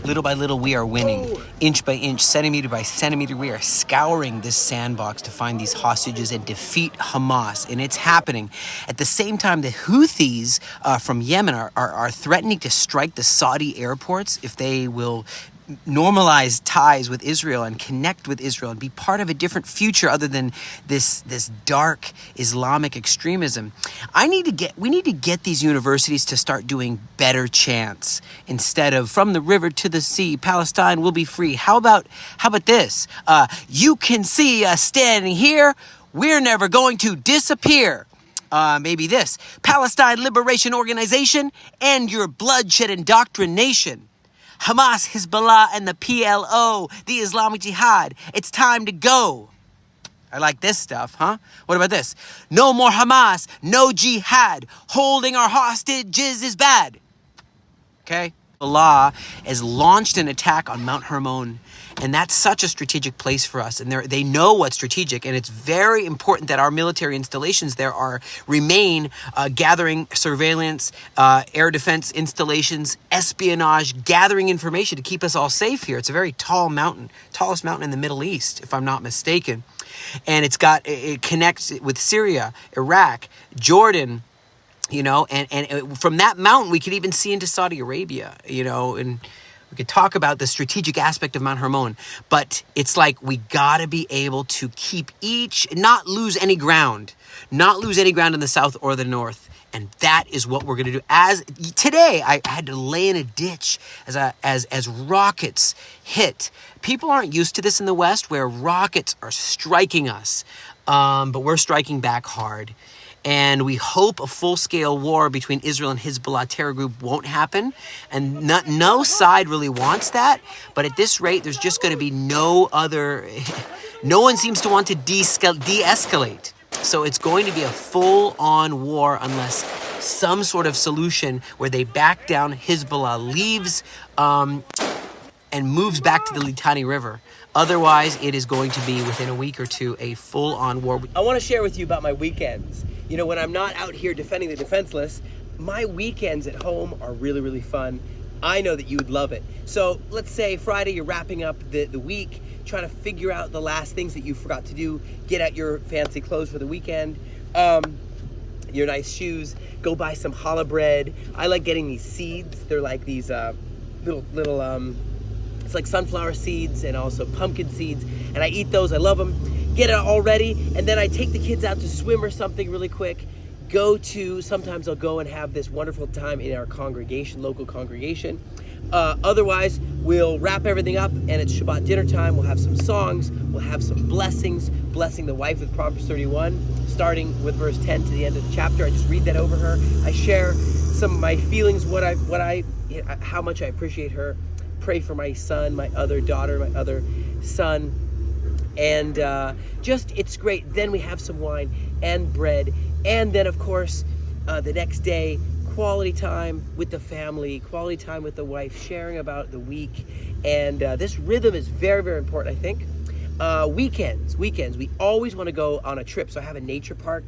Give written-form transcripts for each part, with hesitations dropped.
Little by little, we are winning. Inch by inch, centimeter by centimeter, we are scouring this sandbox to find these hostages and defeat Hamas. And it's happening. At the same time, the Houthis from Yemen are threatening to strike the Saudi airports if they will normalize ties with Israel and connect with Israel and be part of a different future other than this dark Islamic extremism. We need to get these universities to start doing better chants instead of from the river to the sea, Palestine will be free. How about this? You can see us standing here. We're never going to disappear. Maybe this. Palestine Liberation Organization, end your bloodshed indoctrination. Hamas, Hezbollah, and the PLO, the Islamic Jihad. It's time to go. I like this stuff, huh? What about this? No more Hamas, no jihad. Holding our hostages is bad. Okay? Allah has launched an attack on Mount Hermon, and that's such a strategic place for us. And they know what's strategic, and it's very important that our military installations there remain gathering surveillance, air defense installations, espionage, gathering information to keep us all safe here. It's a very tall mountain, tallest mountain in the Middle East, if I'm not mistaken. And it connects with Syria, Iraq, Jordan, and from that mountain, we could even see into Saudi Arabia, and we could talk about the strategic aspect of Mount Hermon. But it's like we got to be able to not lose any ground in the south or the north. And that is what we're going to do. As today, I had to lay in a ditch as rockets hit. People aren't used to this in the West where rockets are striking us, but we're striking back hard. And we hope a full-scale war between Israel and Hezbollah terror group won't happen. And no side really wants that. But at this rate, there's just going to be no one seems to want to de-escalate. So it's going to be a full-on war unless some sort of solution where they back down, Hezbollah leaves and moves back to the Litani River. Otherwise, it is going to be, within a week or two, a full-on war. I want to share with you about my weekends. When I'm not out here defending the defenseless, my weekends at home are really, really fun. I know that you would love it. So let's say Friday, you're wrapping up the week, trying to figure out the last things that you forgot to do, get out your fancy clothes for the weekend, your nice shoes, go buy some challah bread. I like getting these seeds. They're like these little it's like sunflower seeds and also pumpkin seeds, and I eat those. I love them. Get it all ready, and then I take the kids out to swim or something really quick. Sometimes I'll go and have this wonderful time in our local congregation. Otherwise, we'll wrap everything up, and it's Shabbat dinner time. We'll have some songs. We'll have some blessings, blessing the wife with Proverbs 31, starting with verse 10 to the end of the chapter. I just read that over her. I share some of my feelings, how much I appreciate her. Pray for my son, my other daughter, my other son. And it's great. Then we have some wine and bread. And then, of course, the next day, quality time with the family, quality time with the wife, sharing about the week. And this rhythm is very, very important, I think. Weekends, we always want to go on a trip. So I have a nature park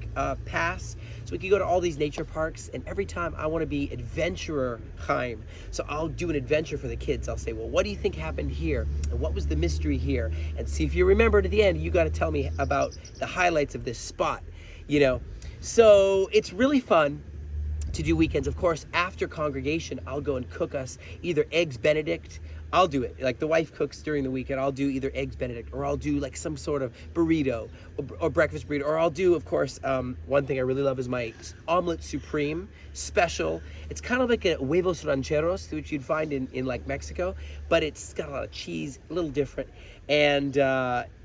pass. So we can go to all these nature parks, and every time I want to be adventurer Chaim. So I'll do an adventure for the kids. I'll say, well, what do you think happened here? And what was the mystery here? And see if you remember to the end, you got to tell me about the highlights of this spot, So it's really fun to do weekends. Of course, after congregation, I'll go and cook us either Eggs Benedict. I'll do it. Like the wife cooks during the week, and I'll do either Eggs Benedict, or I'll do like some sort of burrito or breakfast burrito, or I'll do, of course, one thing I really love is my omelet supreme special. It's kind of like a huevos rancheros, which you'd find in like Mexico, but it's got a lot of cheese, a little different. And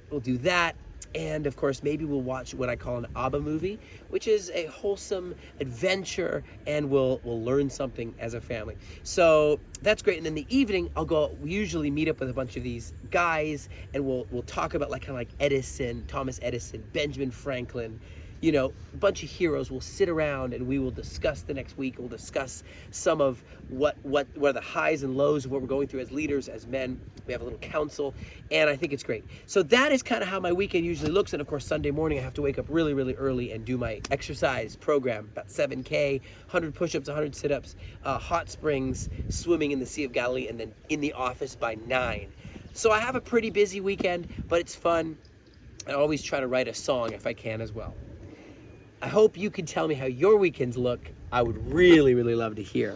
we'll do that. And of course, maybe we'll watch what I call an Abba movie, which is a wholesome adventure, and we'll learn something as a family. So that's great. And in the evening, we usually meet up with a bunch of these guys, and we'll talk about Thomas Edison, Benjamin Franklin, you know, a bunch of heroes will sit around and we will discuss the next week. We'll discuss some of what are the highs and lows of what we're going through as leaders, as men. We have a little council, and I think it's great. So that is kind of how my weekend usually looks. And of course, Sunday morning I have to wake up really, really early and do my exercise program, about 7K, 100 push-ups, 100 sit-ups, hot springs, swimming in the Sea of Galilee, and then in the office by 9. So I have a pretty busy weekend, but it's fun. I always try to write a song if I can as well. I hope you can tell me how your weekends look. I would really, really love to hear.